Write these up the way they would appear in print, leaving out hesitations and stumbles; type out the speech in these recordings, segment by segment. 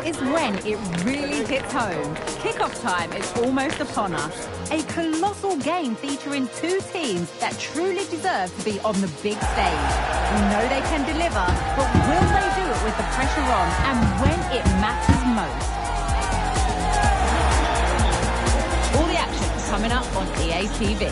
is when it really hits home. Kick-off time is almost upon us. A colossal game featuring two teams that truly deserve to be on the big stage. We know they can deliver, but will they do it with the pressure on and when it matters most? All the action coming up on EA TV.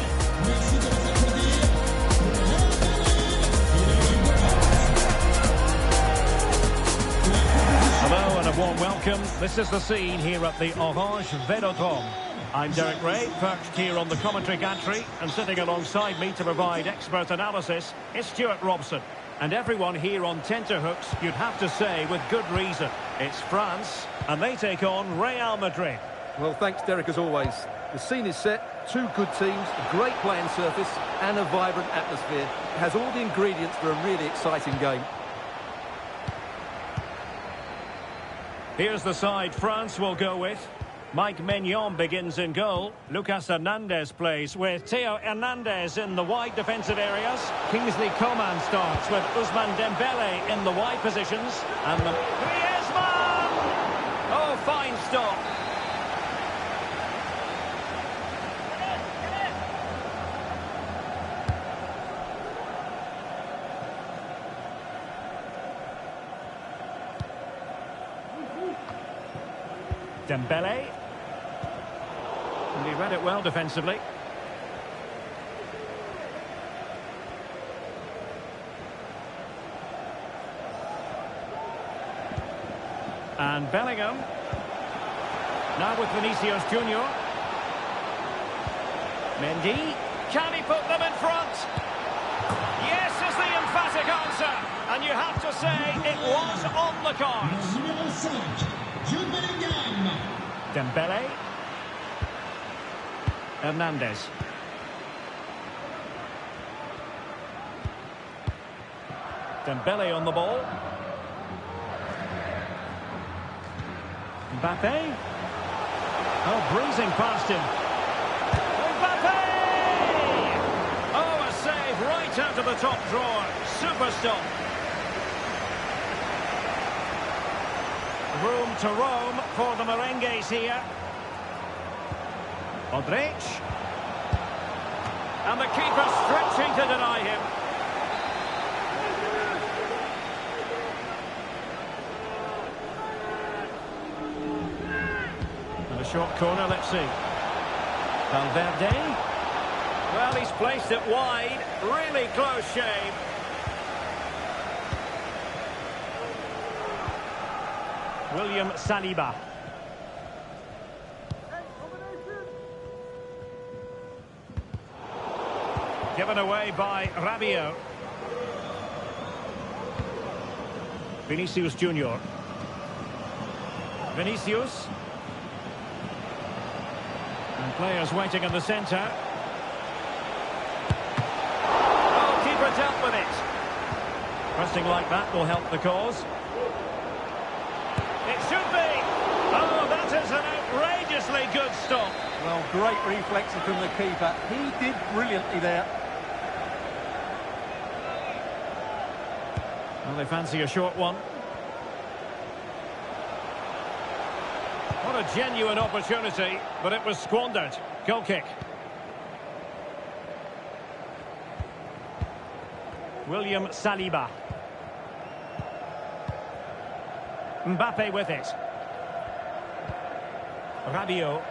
Hello and a warm welcome. This is the scene here at the Orange Velodrome. I'm Derek Ray, perched here on the commentary gantry, and sitting alongside me to provide expert analysis is Stuart Robson. And everyone here on tenterhooks, you'd have to say with good reason. It's France, and they take on Real Madrid. Well, thanks, Derek, as always. The scene is set, two good teams, a great playing surface, and a vibrant atmosphere. It has all the ingredients for a really exciting game. Here's the side France will go with. Mike Maignan begins in goal. Lucas Hernandez plays with Theo Hernandez in the wide defensive areas. Kingsley Coman starts with Ousmane Dembele in the wide positions. And the Griezmann! Oh, fine stop. Dembele. And he read it well defensively. And Bellingham. Now with Vinicius Junior. Mendy. Can he put them in front? Yes is the emphatic answer. And you have to say it was on the cards. Dembele. Hernandez. Dembele on the ball. Mbappe. Oh, breezing past him. Mbappe! Oh, a save right out of the top drawer. Super stop. Room to roam for the Merengues here. Modric. And the keeper stretching to deny him. And a short corner, let's see. Valverde. Well, he's placed it wide. Really close shave. William Saliba. Given away by Rabiot. Vinicius Junior. Vinicius. And players waiting in the centre. Oh, keeper dealt with it. Pressing like that will help the cause. It should be. Oh, that is an outrageously good stop. Well, great reflexes from the keeper. He did brilliantly there. Well, they fancy a short one. What a genuine opportunity, but it was squandered. Goal kick. William Saliba. Mbappe with it. Rabiot.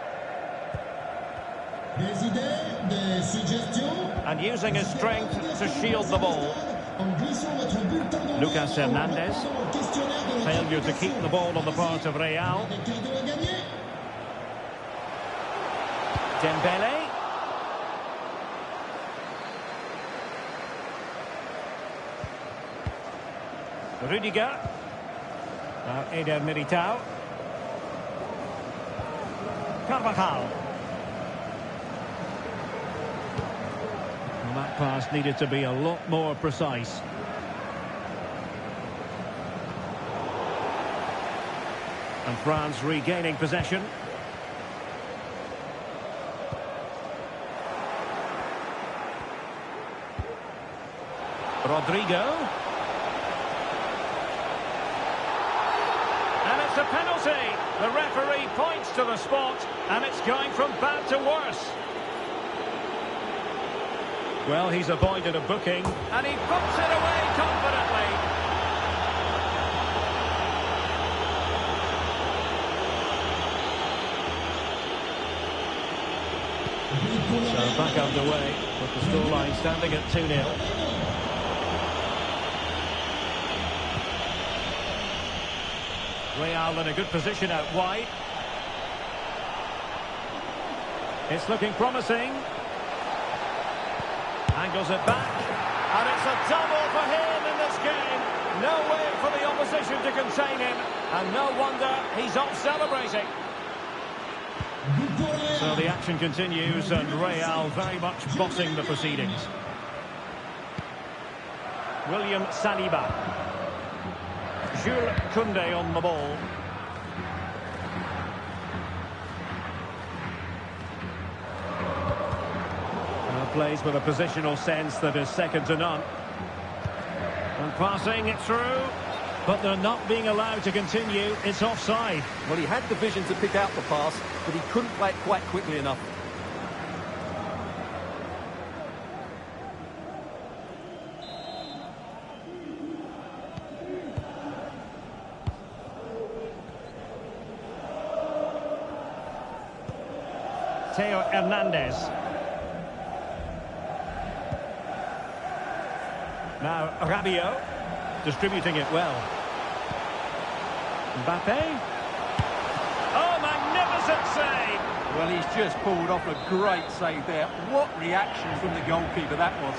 And using his strength to shield the ball. Lucas Hernandez. Failure to keep the ball on the part of Real. Dembele. Rudiger. Now Eder Militao. Carvajal. Well, that pass needed to be a lot more precise. And France regaining possession. Rodrigo. And it's It's a penalty. The referee points to the spot, and it's going from bad to worse. Well, he's avoided a booking, and he puts it away confidently. So back underway, with the scoreline standing at 2-0. Real in a good position out wide. It's looking promising. Angles it back. And it's a double for him in this game. No way for the opposition to contain him. And no wonder he's off celebrating. So the action continues and Real very much bossing the proceedings. William Saliba. Jules Koundé on the ball. Plays with a positional sense that is second to none. And passing it through, but they're not being allowed to continue. It's offside. Well, he had the vision to pick out the pass, but he couldn't play it quite quickly enough. Theo Hernandez. Now Rabiot distributing it well. Mbappe. Oh, magnificent save! Well, he's just pulled off a great save there. What reaction from the goalkeeper that was.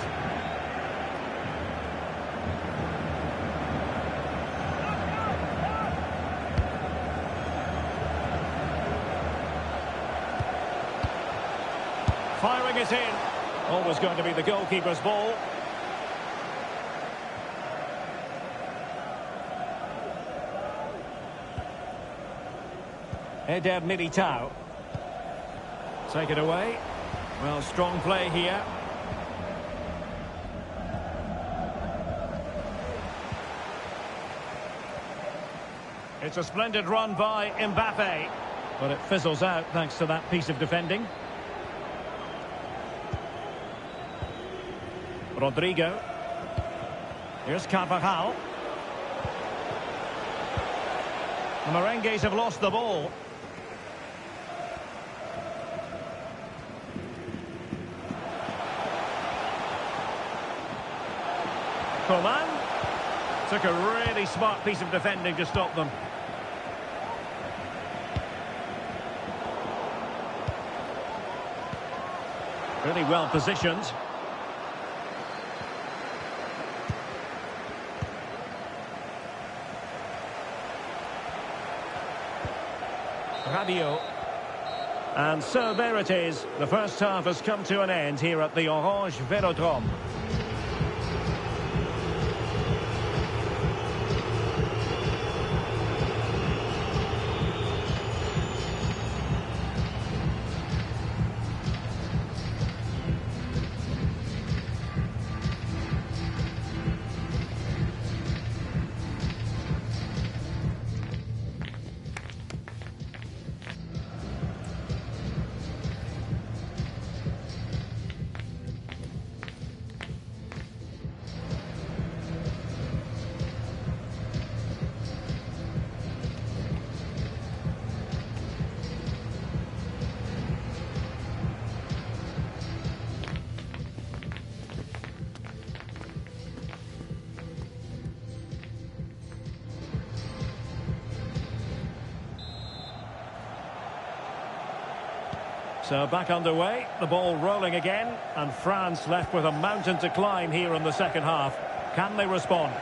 Firing it in. Always going to be the goalkeeper's ball. Eder Militao. Take it away. Well, strong play here. It's a splendid run by Mbappe, but it fizzles out thanks to that piece of defending. Rodrigo. Here's Carvajal. The Merengues have lost the ball. Coman took a really smart piece of defending to stop them. Really well positioned. Rabiot. And so there it is. The first half has come to an end here at the Orange Velodrome. So back underway, the ball rolling again, and France left with a mountain to climb here in the second half. Can they respond?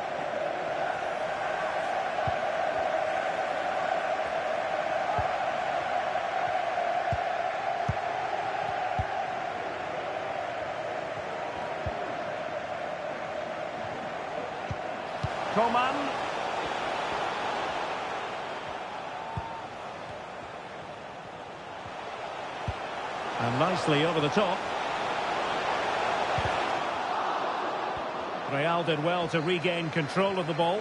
Coman. And nicely over the top. Real did well to regain control of the ball.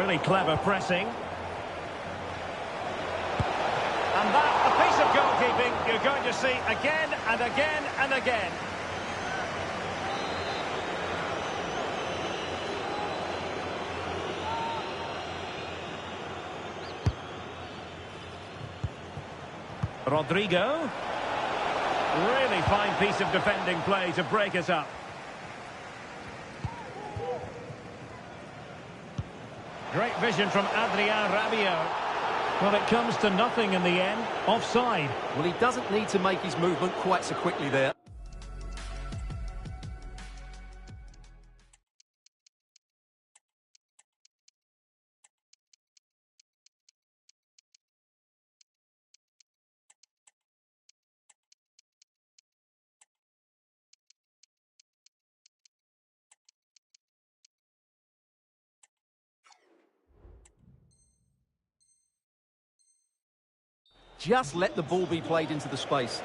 Really clever pressing. And that, a piece of goalkeeping you're going to see again and again and again. Rodrigo. Really fine piece of defending play to break us up. Great vision from Adrien Rabiot. Well, it comes to nothing in the end. Offside. Well, he doesn't need to make his movement quite so quickly there. Just let the ball be played into the space.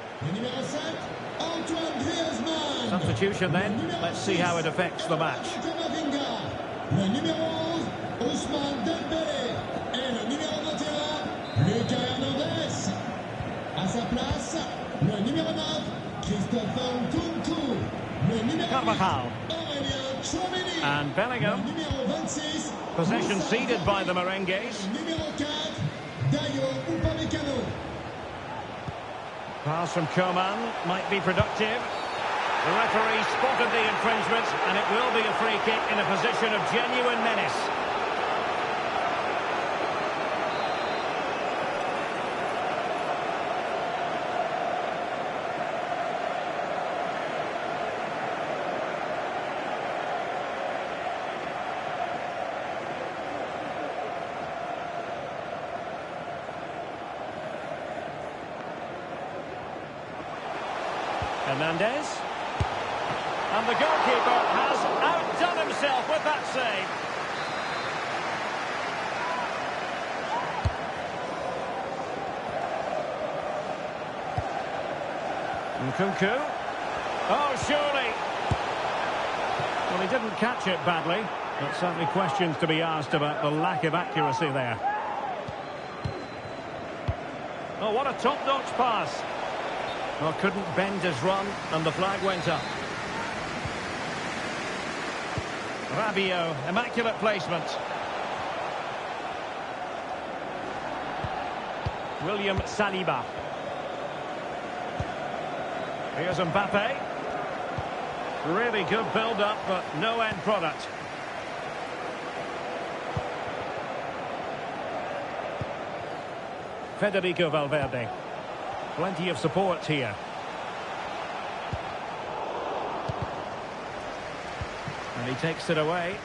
Substitution then. Let's see how it affects the match. Carvajal. And Bellingham. Possession ceded by the Merengues. Pass from Coman might be productive. The referee spotted the infringement, and it will be a free kick in a position of genuine menace. Hernandez. And the goalkeeper has outdone himself with that save. Nkunku. Oh, surely. Well, he didn't catch it badly, but certainly questions to be asked about the lack of accuracy there. Oh, what a top-notch pass. Well, couldn't bend his run, and the flag went up. Rabiot, immaculate placement. William Saliba. Here's Mbappe. Really good build-up, but no end product. Federico Valverde. Plenty of support here. And he takes it away.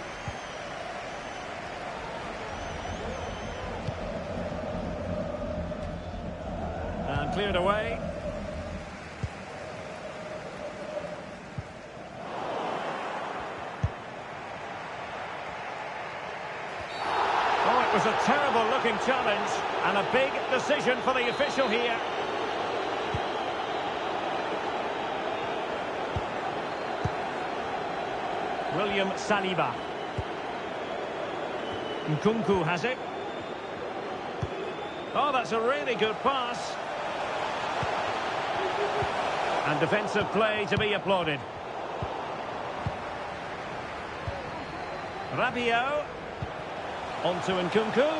And cleared away. Oh, it was a terrible-looking challenge and a big decision for the official here. William Saliba. Nkunku has it. Oh, that's a really good pass. And defensive play to be applauded. Rabiot. On to Nkunku.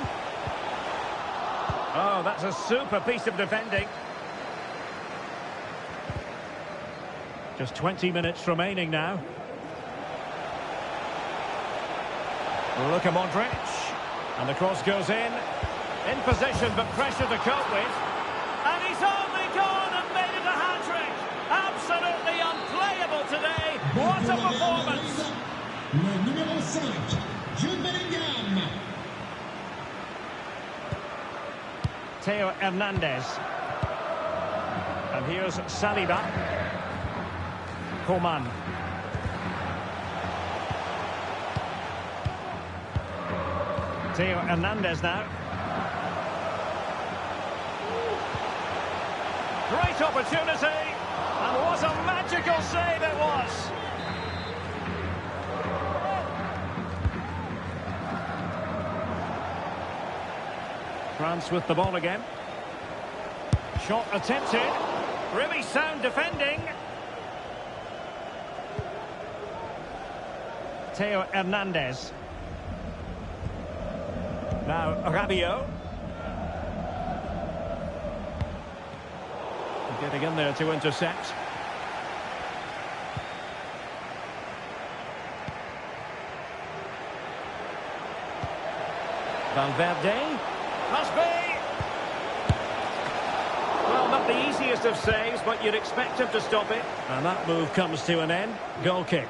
Oh, that's a super piece of defending. Just 20 minutes remaining now. Luka Modric, and the cross goes in position but pressure to cope with, and he's only gone and made it a hat-trick. Absolutely unplayable today. What a performance. Le numéro 5, Jude Bellingham. Theo Hernandez, and here's Saliba. Coman. Theo Hernandez now. Great opportunity, and what a magical save it was. France with the ball again. Shot attempted. Really sound defending. Theo Hernandez. Now Rabiot. Getting in there to intercept. Valverde. Must be. Well, not the easiest of saves, but you'd expect him to stop it. And that move comes to an end. Goal kick.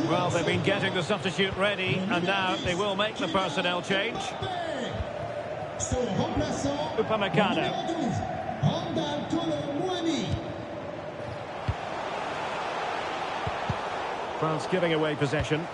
Well, they've been getting the substitute ready, and now they will make the personnel change. Upamecano. France giving away possession.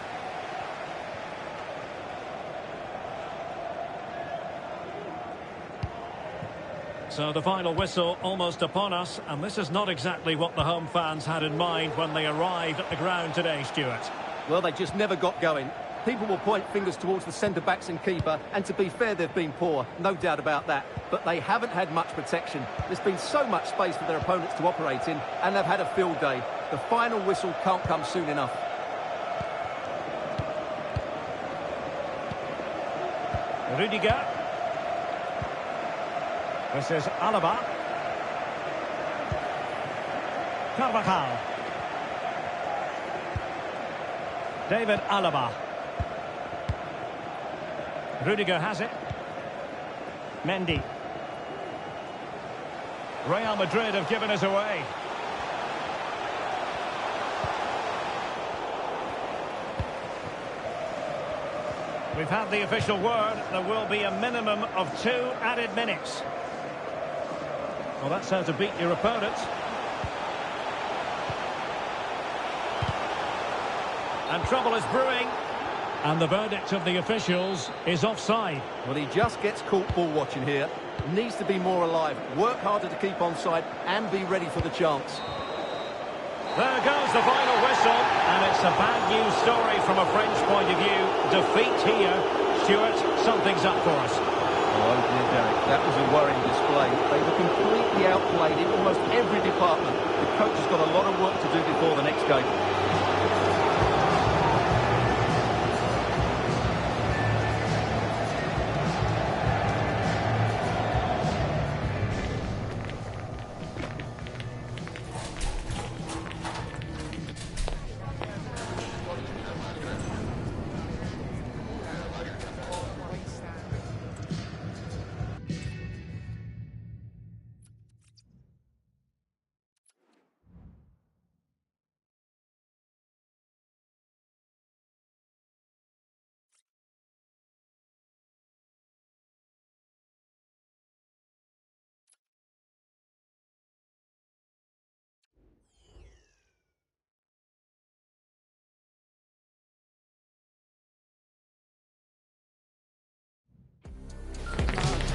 So the final whistle almost upon us, and this is not exactly what the home fans had in mind when they arrived at the ground today, Stuart. Well, they just never got going. People will point fingers towards the centre-backs and keeper, and to be fair, they've been poor, no doubt about that. But they haven't had much protection. There's been so much space for their opponents to operate in, and they've had a field day. The final whistle can't come soon enough. Rudiger. This is Alaba. Carvajal. David Alaba. Rudiger has it. Mendy. Real Madrid have given us away. We've had the official word. There will be a minimum of 2 added minutes. Well, that's how to beat your opponent. And trouble is brewing. And the verdict of the officials is offside. Well, he just gets caught ball watching here. Needs to be more alive, work harder to keep onside, and be ready for the chance. There goes the final whistle, and it's a bad news story from a French point of view. Defeat here. Stuart, something's up for us. Oh dear, Derek, that was a worrying display. They were completely outplayed in almost every department. The coach has got a lot of work to do before the next game.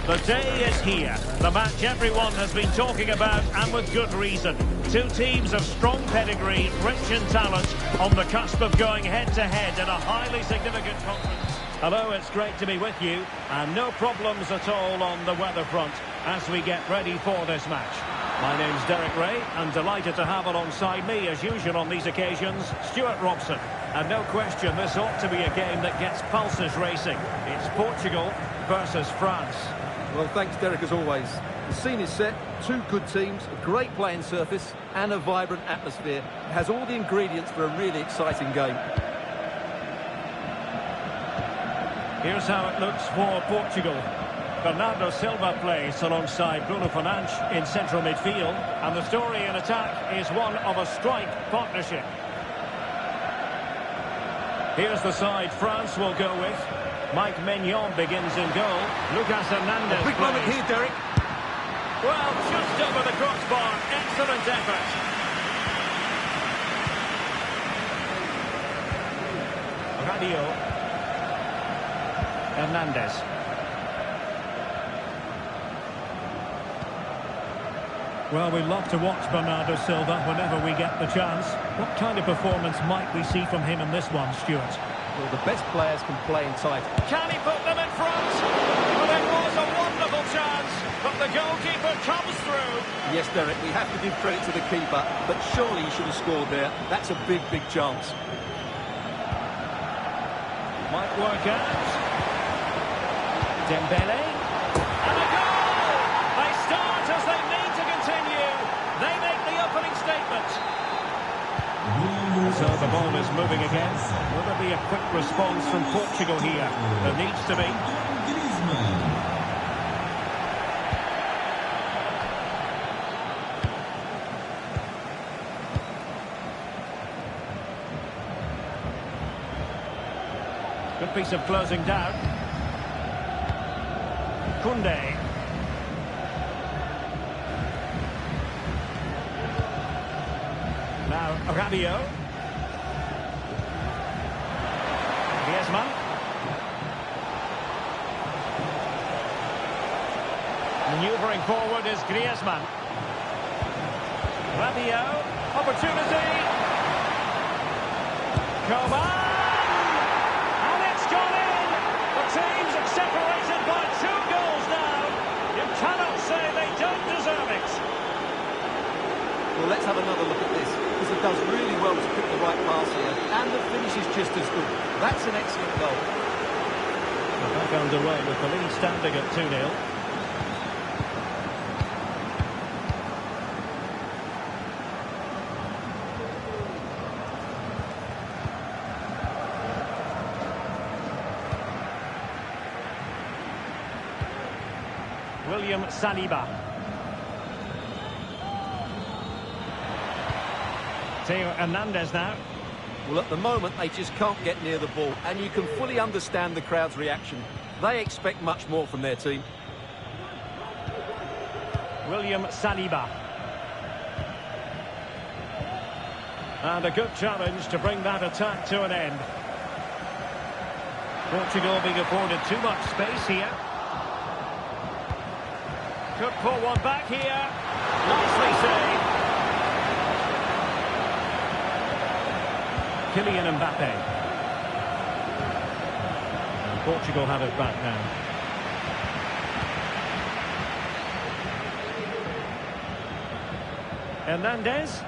The day is here. The match everyone has been talking about, and with good reason. Two teams of strong pedigree, rich in talent, on the cusp of going head-to-head in a highly significant conference. Hello, it's great to be with you, and no problems at all on the weather front as we get ready for this match. My name's Derek Ray, and delighted to have alongside me, as usual on these occasions, Stuart Robson. And no question, this ought to be a game that gets pulses racing. It's Portugal versus France. Well, thanks, Derek, as always. The scene is set, 2 good teams, a great playing surface, and a vibrant atmosphere. It has all the ingredients for a really exciting game. Here's how it looks for Portugal. Bernardo Silva plays alongside Bruno Fernandes in central midfield, and the story in attack is one of a strike partnership. Here's the side France will go with. Mike Maignan begins in goal. Lucas Hernandez Big moment here, Derek. Well, just over the crossbar. Excellent effort. Rabiot. Hernandez. Well, we love to watch Bernardo Silva whenever we get the chance. What kind of performance might we see from him in this one, Stuart? Well, the best players can play in tight. Can he put them in front? But the goalkeeper comes through. Yes, Derek, we have to give credit to the keeper, but surely he should have scored there. That's a big, big chance. Might work out. Dembele. And a goal! They start as they need to continue. They make the opening statement. So the ball is moving again. Will there be a quick response from Portugal here? There needs to be. Good piece of closing down. Koundé. Now Rabiot. Griezmann. Manoeuvring forward is Griezmann. Rabiot. Opportunity. Coman. And it's gone in. The teams are separated by 2 goals now. You cannot say they don't deserve it. Well, let's have another look at this, because he does really well to pick the right pass here, and the finish is just as good. That's an excellent goal. We're back underway with the lead standing at 2-0. William Saliba. Theo Hernandez now. Well, at the moment, they just can't get near the ball, and you can fully understand the crowd's reaction. They expect much more from their team. William Saliba. And a good challenge to bring that attack to an end. Portugal being afforded too much space here. Could pull one back here. Nicely saved. Kylian Mbappe. And Portugal have it back now. Hernandez.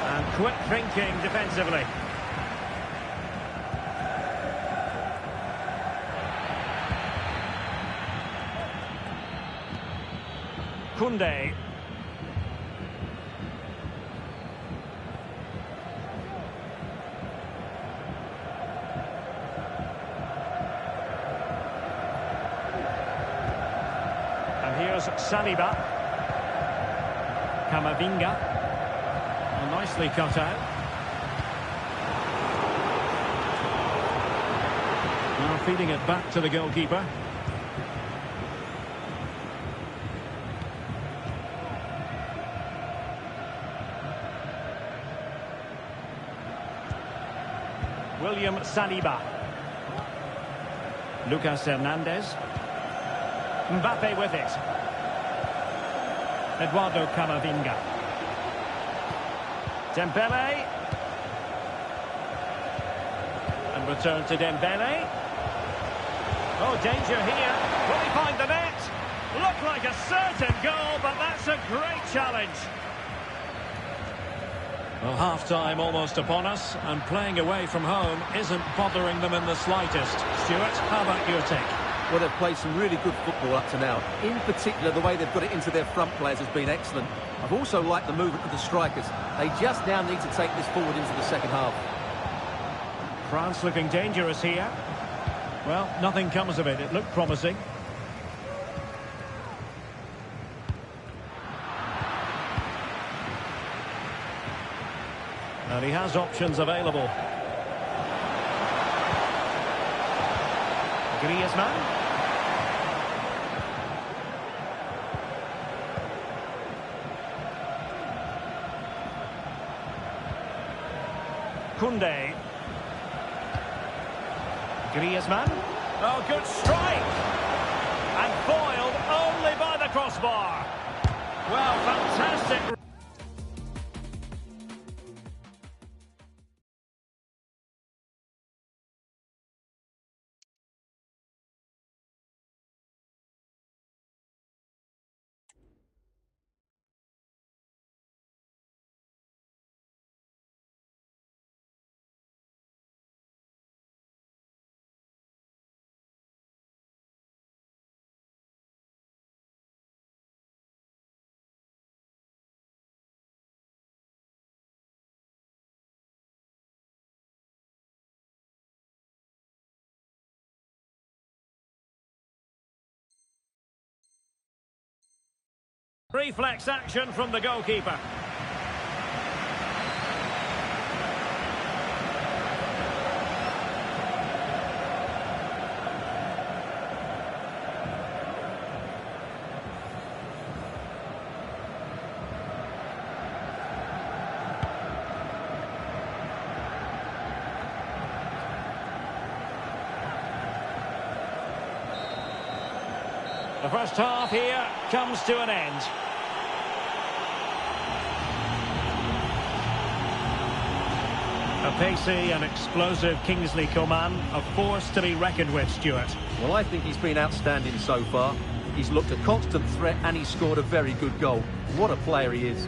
And quick thinking defensively. Koundé. And here's Saliba. Camavinga. Well, nicely cut out. Now feeding it back to the goalkeeper. William Saliba. Lucas Hernandez. Mbappe with it. Eduardo Camavinga. Dembele. And return to Dembele. Oh, danger here. Will he find the net? Looked like a certain goal, but that's a great challenge. Well, half-time almost upon us, and playing away from home isn't bothering them in the slightest. Stuart, how about your take? Well, they've played some really good football up to now. In particular, the way they've got it into their front players has been excellent. I've also liked the movement of the strikers. They just now need to take this forward into the second half. France looking dangerous here. Well, nothing comes of it. It looked promising. And he has options available. Griezmann. Koundé. Griezmann. Oh, good strike. And foiled only by the crossbar. Well, fantastic. Reflex action from the goalkeeper. The first half here comes to an end. A pacey and explosive Kingsley Coman, a force to be reckoned with, Stuart. Well, I think he's been outstanding so far. He's looked a constant threat and he scored a very good goal. What a player he is.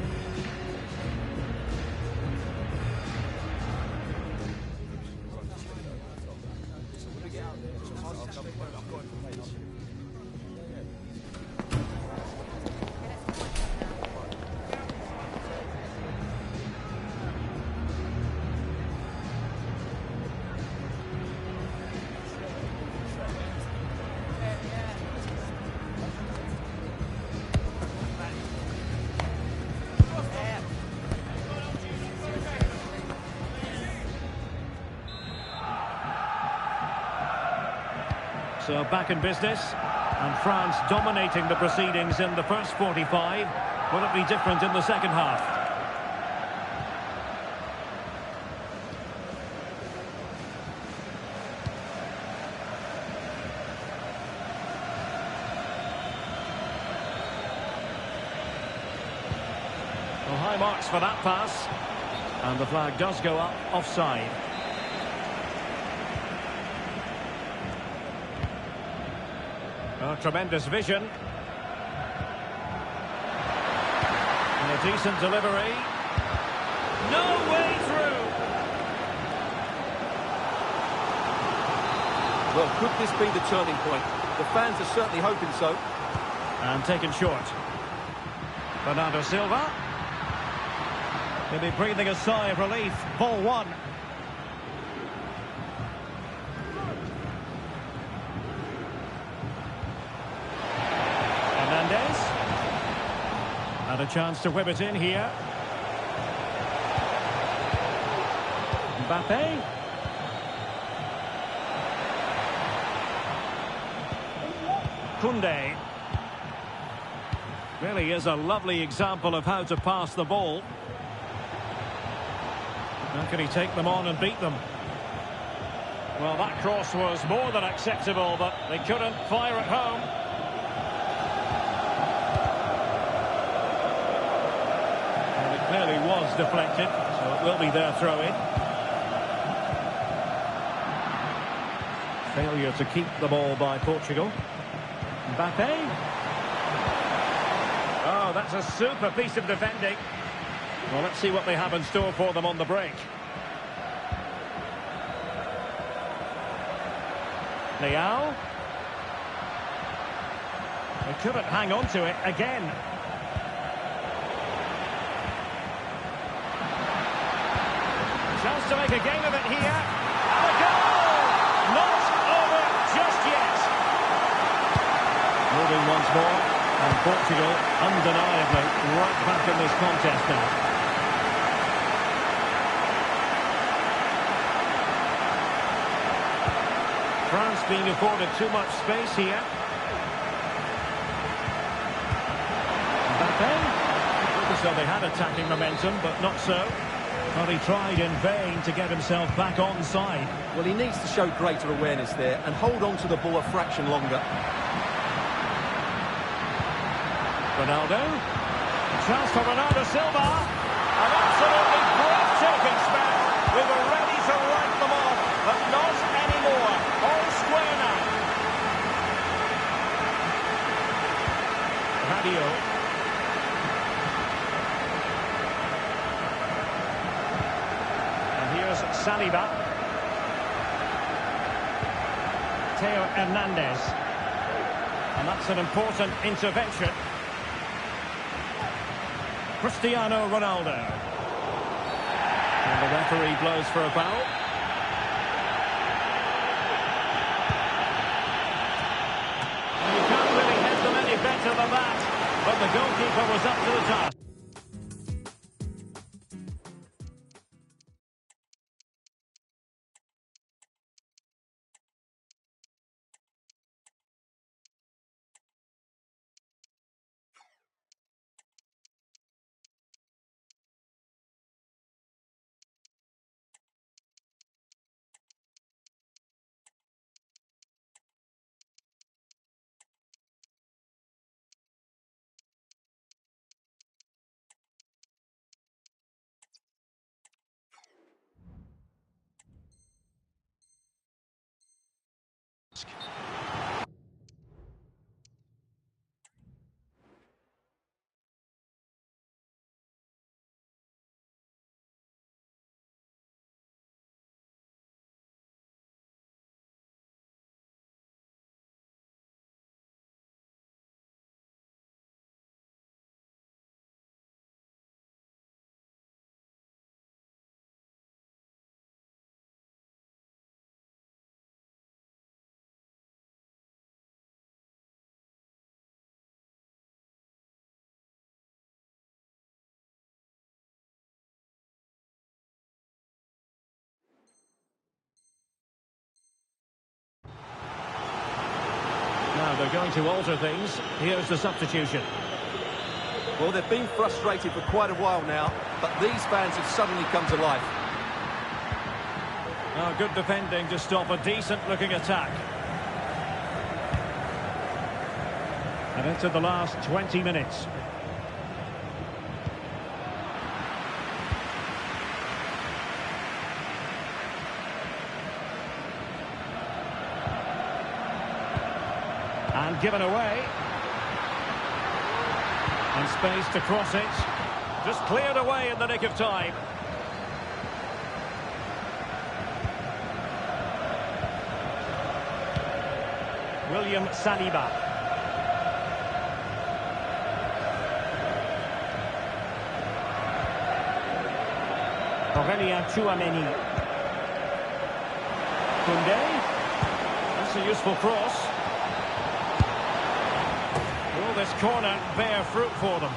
So back in business, and France dominating the proceedings in the first 45. Will it be different in the second half? Well, high marks for that pass, and the flag does go up offside. Oh, tremendous vision. And a decent delivery. No way through. Well, could this be the turning point? The fans are certainly hoping so. And taken short. Bernardo Silva. He'll be breathing a sigh of relief. Ball one. And a chance to whip it in here. Mbappe. Koundé. Really is a lovely example of how to pass the ball. How can he take them on and beat them? Well, that cross was more than acceptable, but they couldn't fire it home. Clearly was deflected, so it will be their throw-in. Failure to keep the ball by Portugal. Mbappe. Oh, that's a super piece of defending. Well, let's see what they have in store for them on the break. Leao. They couldn't hang on to it again. Chance to make a game of it here. And a goal! Not over just yet. Moving once more. And Portugal, undeniably, right back in this contest now. France being afforded too much space here. Mbappe. So they had attacking momentum, but not so. Well, he tried in vain to get himself back onside. Well, he needs to show greater awareness there and hold on to the ball a fraction longer. Ronaldo. A chance for Bernardo Silva. An absolutely breathtaking spell. We were ready to write them off, but not anymore. All square now. Radio. Saliba. Theo Hernandez. And that's an important intervention. Cristiano Ronaldo. And the referee blows for a foul. And you can't really hit them any better than that. But the goalkeeper was up to the task. Now they're going to alter things. Here's the substitution. Well, they've been frustrated for quite a while now, but these fans have suddenly come to life. Oh, good defending to stop a decent-looking attack. And into the last 20 minutes. And given away. And space to cross it. Just cleared away in the nick of time. William Saliba. Aurélien Tchouameni. Koundé. That's a useful cross. Will this corner bear fruit for them?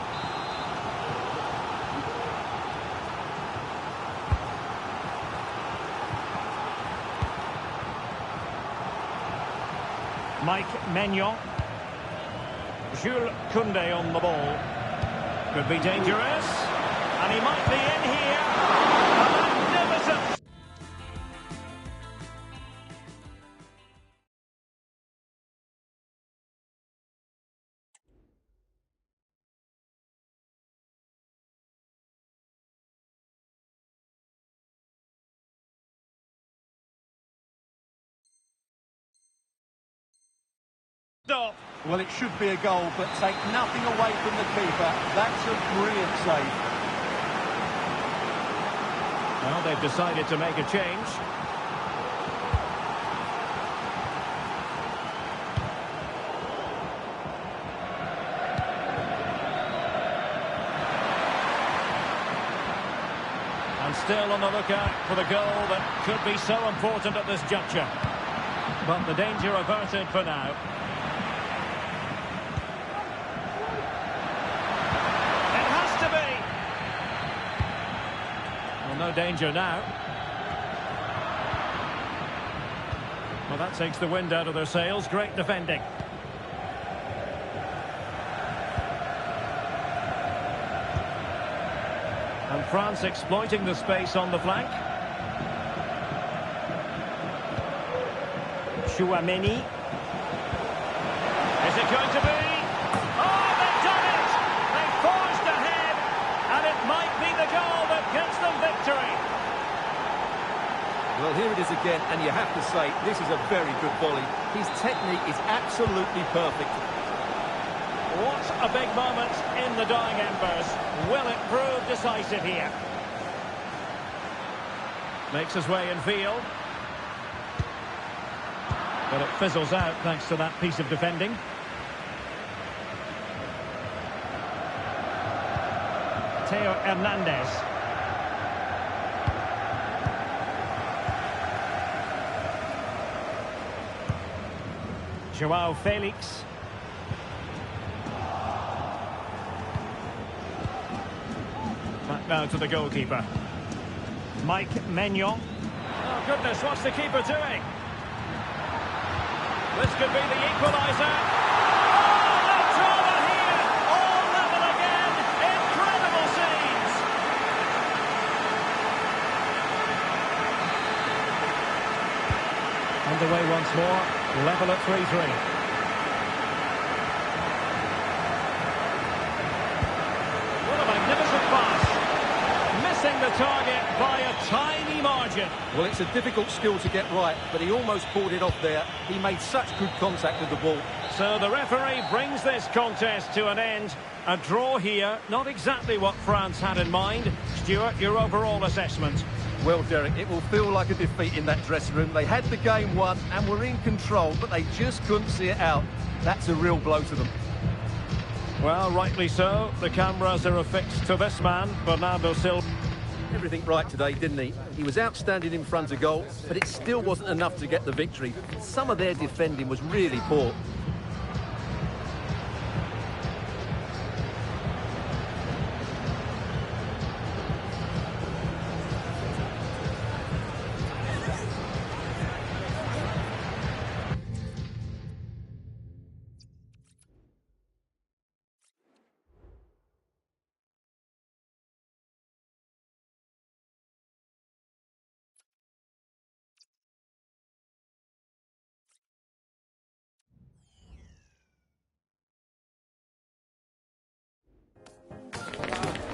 Mike Maignan. Jules Koundé on the ball. Could be dangerous. And he might be in here. Magnificent! Stop. Well, it should be a goal, but take nothing away from the keeper. That's a brilliant save. Well, they've decided to make a change. And still on the lookout for the goal that could be so important at this juncture. But the danger averted for now. No danger now. Well, that takes the wind out of their sails. Great defending. And France exploiting the space on the flank. Tchouameni. Is it going to be? Oh, they've done it! They forged ahead, and it might be the goal that gets them victory. Well, here it is again, and you have to say, this is a very good volley. His technique is absolutely perfect. What a big moment in the dying embers. Will it prove decisive here? Makes his way in field. But it fizzles out thanks to that piece of defending. Theo Hernandez. Joao Felix. back now to the goalkeeper. Mike Maignan. Oh, goodness, what's the keeper doing? This could be the equaliser. Oh, the drama here! All level again. Incredible scenes. Underway once more. Level at 3-3. Missing the target by a tiny margin. Well, it's a difficult skill to get right, but he almost pulled it off there. He made such good contact with the ball. So the referee brings this contest to an end. A draw here, not exactly what France had in mind. Stuart, your overall assessment? Well, Derek, it will feel like a defeat in that dressing room. They had the game won and were in control, but they just couldn't see it out. That's a real blow to them. Well, rightly so. The cameras are affixed to this man, Bernardo Silva. Everything right today, didn't he? He was outstanding in front of goal, but it still wasn't enough to get the victory. Some of their defending was really poor.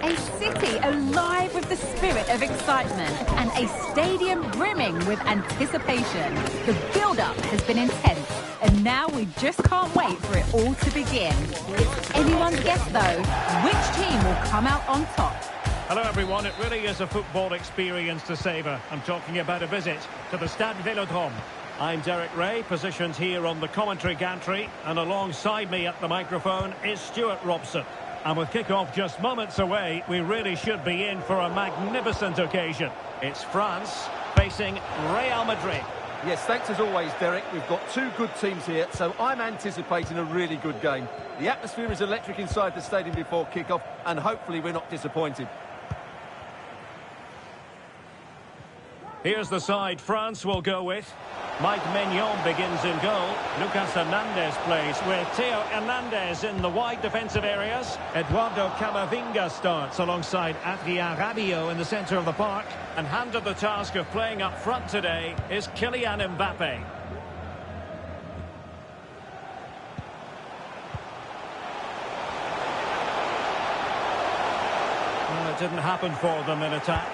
A city alive with the spirit of excitement and a stadium brimming with anticipation. The build-up has been intense, and now we just can't wait for it all to begin. It's anyone's guess, though, which team will come out on top. Hello everyone, it really is a football experience to savour. I'm talking about a visit to the Stade Vélodrome. I'm Derek Ray, positioned here on the commentary gantry, and alongside me at the microphone is Stuart Robson. And with kick-off just moments away, we really should be in for a magnificent occasion. It's France facing Real Madrid. Yes, thanks as always, Derek. We've got two good teams here, so I'm anticipating a really good game. The atmosphere is electric inside the stadium before kick-off, and hopefully we're not disappointed. Here's the side France will go with. Mike Maignan begins in goal. Lucas Hernandez plays with Theo Hernandez in the wide defensive areas. Eduardo Camavinga starts alongside Adrien Rabiot in the centre of the park. And handed the task of playing up front today is Kylian Mbappe. Well, it didn't happen for them in attack.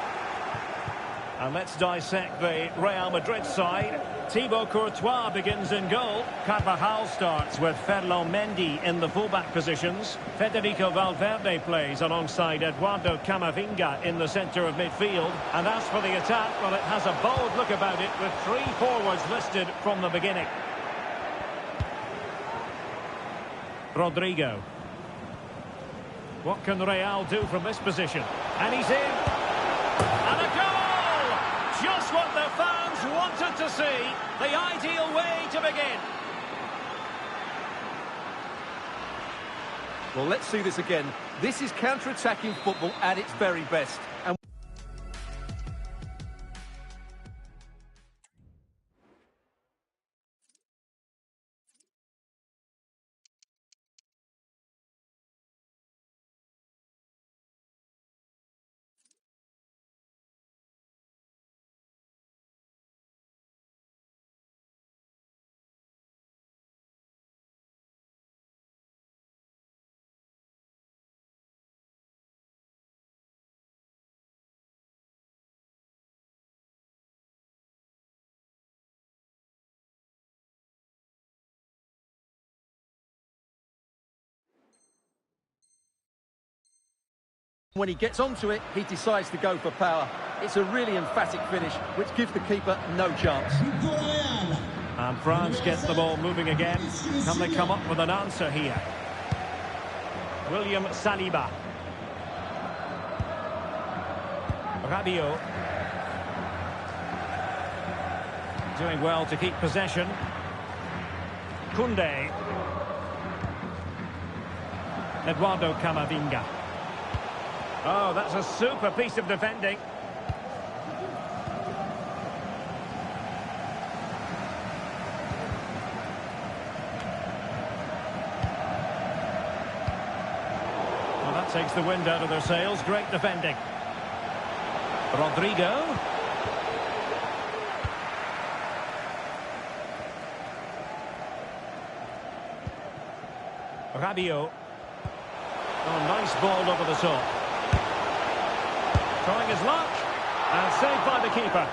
And let's dissect the Real Madrid side. Thibaut Courtois begins in goal. Carvajal starts with Ferland Mendy in the fullback positions. Federico Valverde plays alongside Eduardo Camavinga in the centre of midfield. And as for the attack, well, it has a bold look about it with three forwards listed from the beginning. Rodrigo. What can Real do from this position? And he's in. And a goal! Just what the fans wanted to see. The ideal way to begin. Well, let's see this again. This is counter-attacking football at its very best. And when he gets onto it, he decides to go for power. It's a really emphatic finish, which gives the keeper no chance. And France gets the ball moving again. Can they come up with an answer here? William Saliba. Rabiot. Doing well to keep possession. Koundé. Eduardo Camavinga. Oh, that's a super piece of defending. Well, that takes the wind out of their sails. Great defending. Rodrigo. Rabiot. Oh, nice ball over the top. Trying his luck. And saved by the keeper.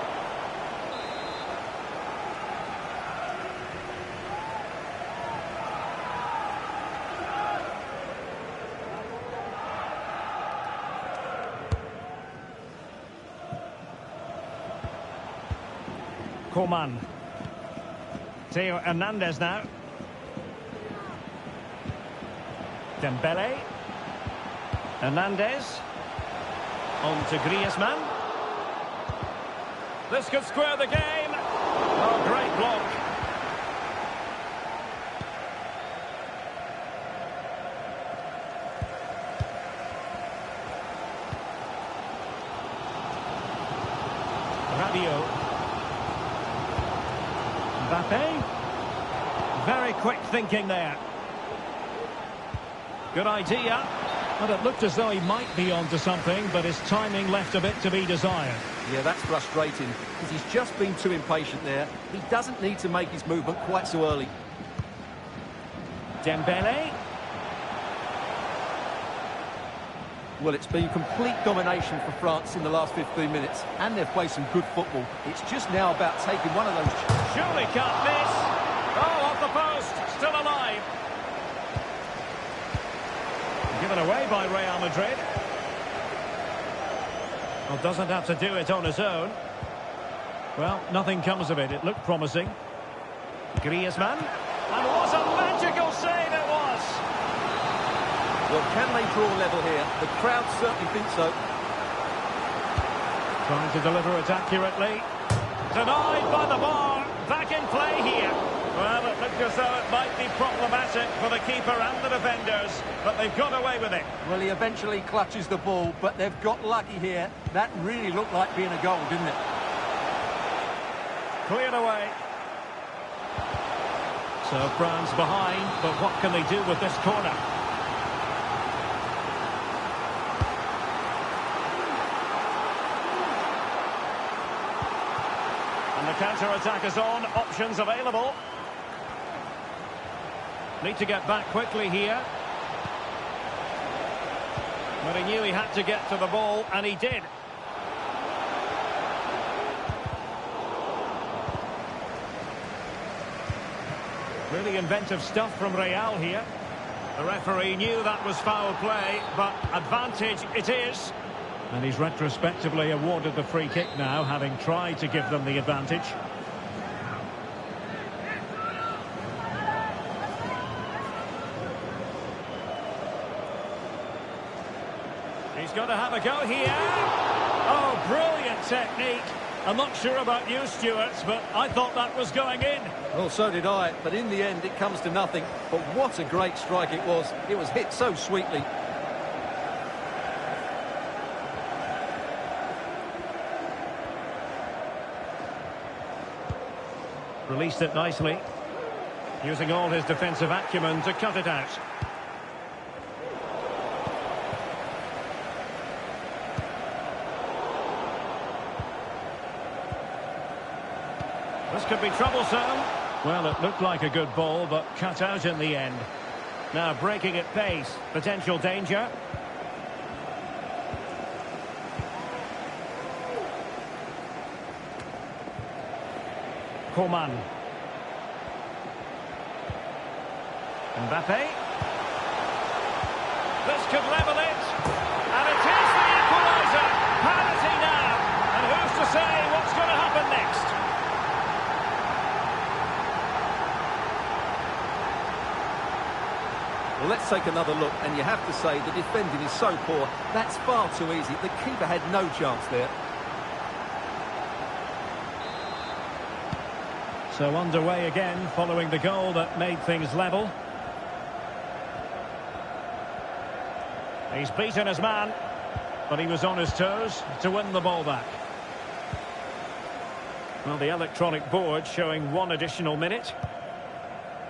Coman. Theo Hernandez now. Dembele. Hernandez. On to Griezmann. This could square the game. Oh, great block. Rabiot. Mbappe. Very quick thinking there. Good idea. Well, it looked as though he might be onto something, but his timing left a bit to be desired. Yeah, that's frustrating, because he's just been too impatient there. He doesn't need to make his movement quite so early. Dembele. Well, it's been complete domination for France in the last 15 minutes, and they've played some good football. It's just now about taking one of those... Surely can't miss. Oh, off the post. Still alive. Given away by Real Madrid. Well, doesn't have to do it on his own. Well, nothing comes of it. It looked promising. Griezmann. And what a magical save it was! Well, can they draw level here? The crowd certainly think so. Trying to deliver it accurately. Denied by the bar. Back in play here. Well, it looked as though it might be problematic for the keeper and the defenders, but they've got away with it. Well, he eventually clutches the ball, but they've got lucky here. That really looked like being a goal, didn't it? Cleared away. So France behind, but what can they do with this corner? And the counter-attack is on. Options available. Need to get back quickly here. But he knew he had to get to the ball, and he did. Really inventive stuff from Real here. The referee knew that was foul play, but advantage it is. And he's retrospectively awarded the free kick now, having tried to give them the advantage. He's going to have a go here. Oh, brilliant technique. I'm not sure about you, Stuart, but I thought that was going in. Well, so did I, but in the end it comes to nothing. But what a great strike it was. It was hit so sweetly. Released it nicely. Using all his defensive acumen to cut it out. This could be troublesome. Well, it looked like a good ball, but cut out in the end. Now breaking at pace. Potential danger. Coman. Mbappe. This could level it. And it is the equaliser. Penalty now. And who's to say what's going to happen next? Well, let's take another look, and you have to say the defending is so poor. That's far too easy. The keeper had no chance there. So underway again, following the goal that made things level. He's beaten his man. But he was on his toes to win the ball back. Well, the electronic board showing 1 additional minute.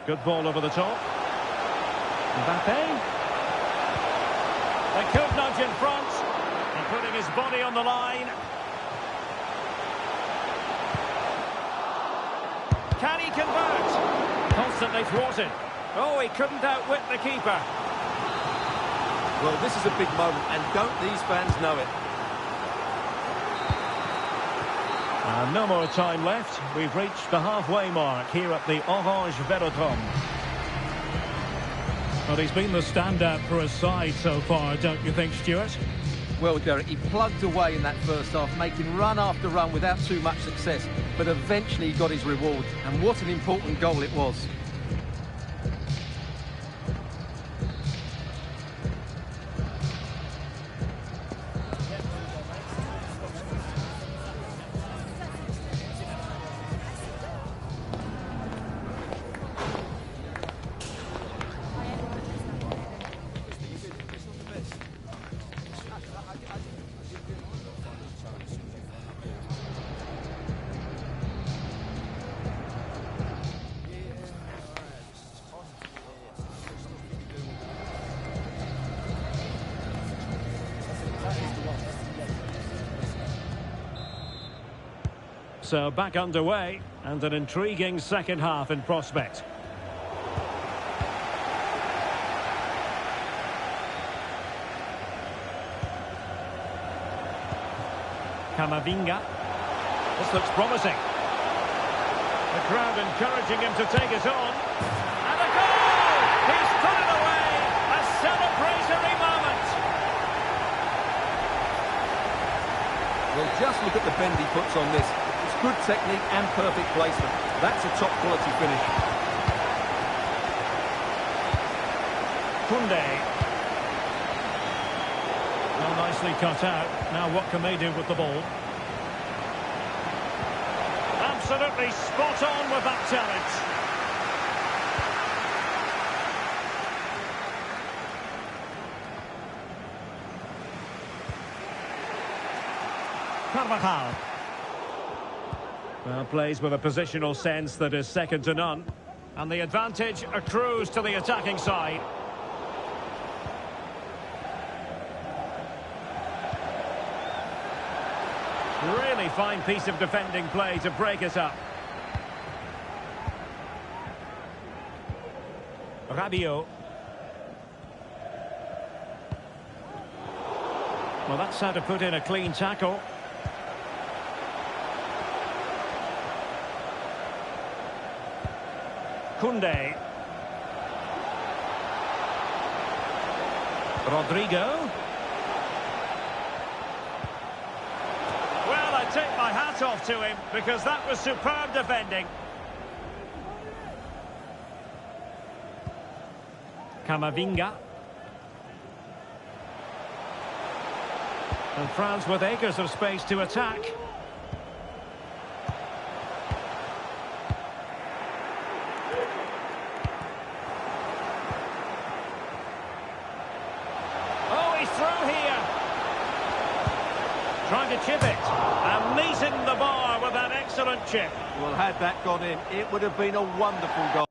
Good ball over the top. Mbappe. They could nudge in front. And putting his body on the line. Can he convert? Constantly thwarted. Oh, he couldn't outwit the keeper. Well, this is a big moment, and don't these fans know it? No more time left. We've reached the halfway mark here at the Orange Velodrome. Well, he's been the standout for his side so far, don't you think, Stuart? Well, Derek, he plugged away in that first half, making run after run without too much success. But eventually he got his reward, and what an important goal it was. So back underway, and an intriguing second half in prospect. Camavinga. This looks promising. The crowd encouraging him to take it on. And a goal! He's put it away! A celebratory moment! Well, just look at the bend he puts on this. It's good technique and perfect placement. That's a top quality finish. Koundé. Well, nicely cut out. Now what can they do with the ball? Absolutely spot on with that talent. Carvajal. Well, plays with a positional sense that is second to none. And the advantage accrues to the attacking side. Really fine piece of defending play to break it up. Rabiot. Well, that's how to put in a clean tackle. Koundé. Rodrigo. Well, I take my hat off to him because that was superb defending. Camavinga. And France with acres of space to attack. Trying to chip it, and meeting the bar with that excellent chip. Well, had that gone in, it would have been a wonderful goal.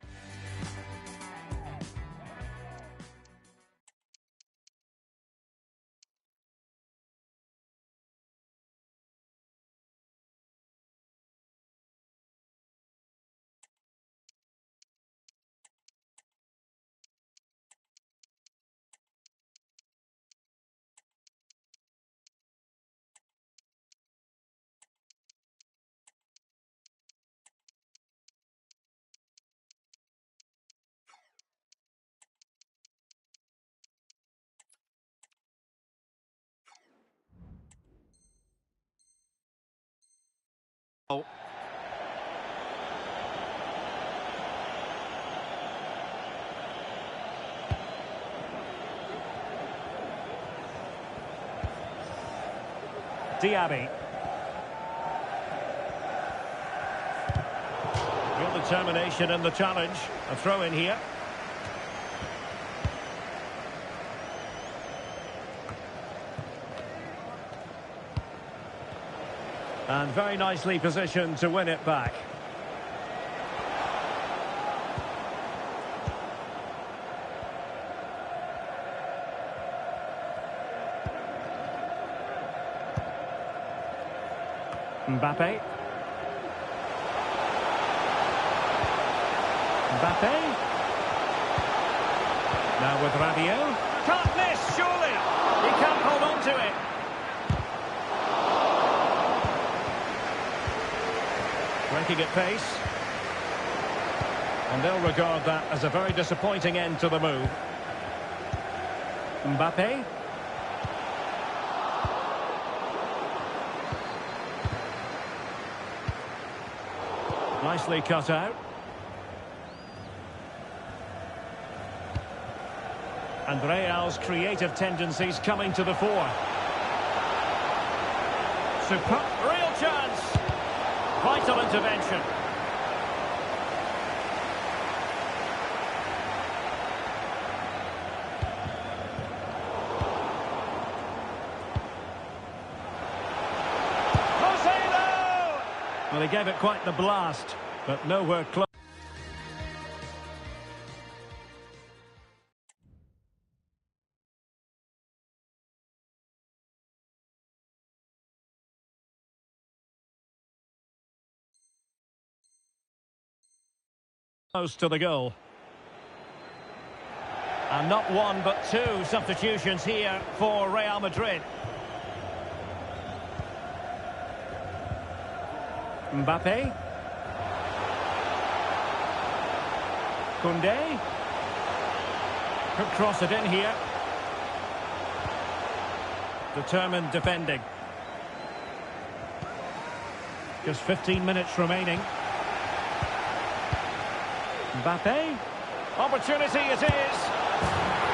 Oh. Diaby. Real determination in the challenge. A throw in here. And very nicely positioned to win it back. Mbappe. Mbappe. Now with Rabiot. Can't miss, surely. He can't hold on to it. Breaking at pace. And they'll regard that as a very disappointing end to the move. Mbappe. Nicely cut out. And Real's creative tendencies coming to the fore. Superb, real chance. Vital intervention. Well, he gave it quite the blast, but nowhere close. Close to the goal. And not one but two substitutions here for Real Madrid. Mbappe. Koundé. Could cross it in here. Determined defending. Just 15 minutes remaining. Mbappe. Opportunity it is.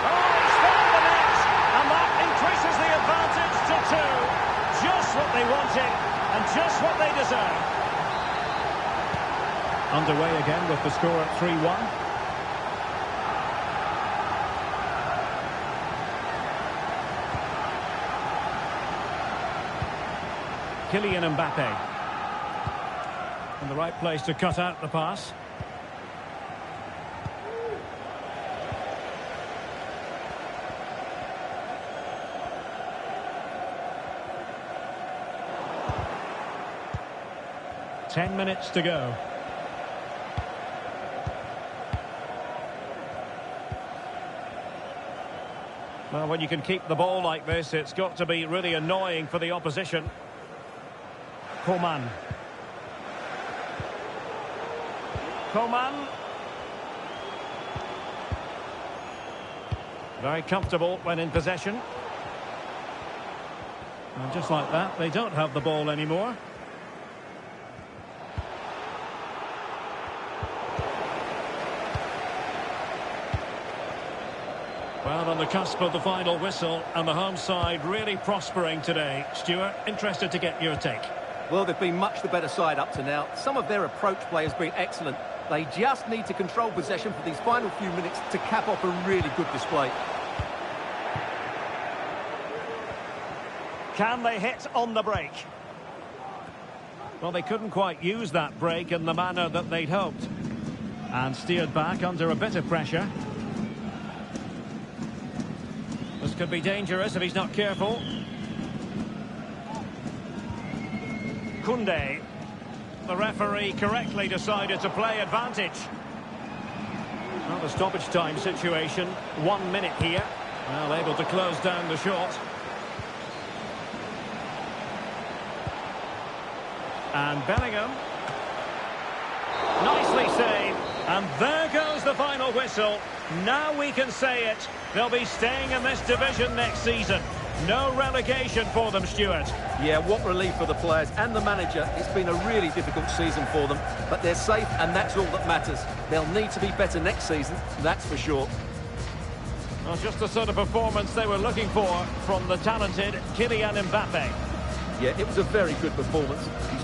Oh, he's found the net. And that increases the advantage to two. Just what they wanted and just what they deserve. Underway again with the score at 3-1. Kylian Mbappe. In the right place to cut out the pass. Ten minutes to go. Well, when you can keep the ball like this, it's got to be really annoying for the opposition. Coman. Coman. Very comfortable when in possession. And just like that, they don't have the ball anymore. Well, on the cusp of the final whistle, and the home side really prospering today. Stuart, interested to get your take. Well, they've been much the better side up to now. Some of their approach play has been excellent. They just need to control possession for these final few minutes to cap off a really good display. Can they hit on the break? Well, they couldn't quite use that break in the manner that they'd hoped. And steered back under a bit of pressure. This could be dangerous if he's not careful. Koundé. The referee correctly decided to play advantage. Well, the stoppage time situation. 1 minute here. Well, able to close down the shot. And Bellingham. Nicely saved. And there goes the final whistle. Now we can say it. They'll be staying in this division next season. No relegation for them, Stuart. Yeah, what relief for the players and the manager. It's been a really difficult season for them. But they're safe, and that's all that matters. They'll need to be better next season, that's for sure. Well, just the sort of performance they were looking for from the talented Kylian Mbappe. Yeah, it was a very good performance. He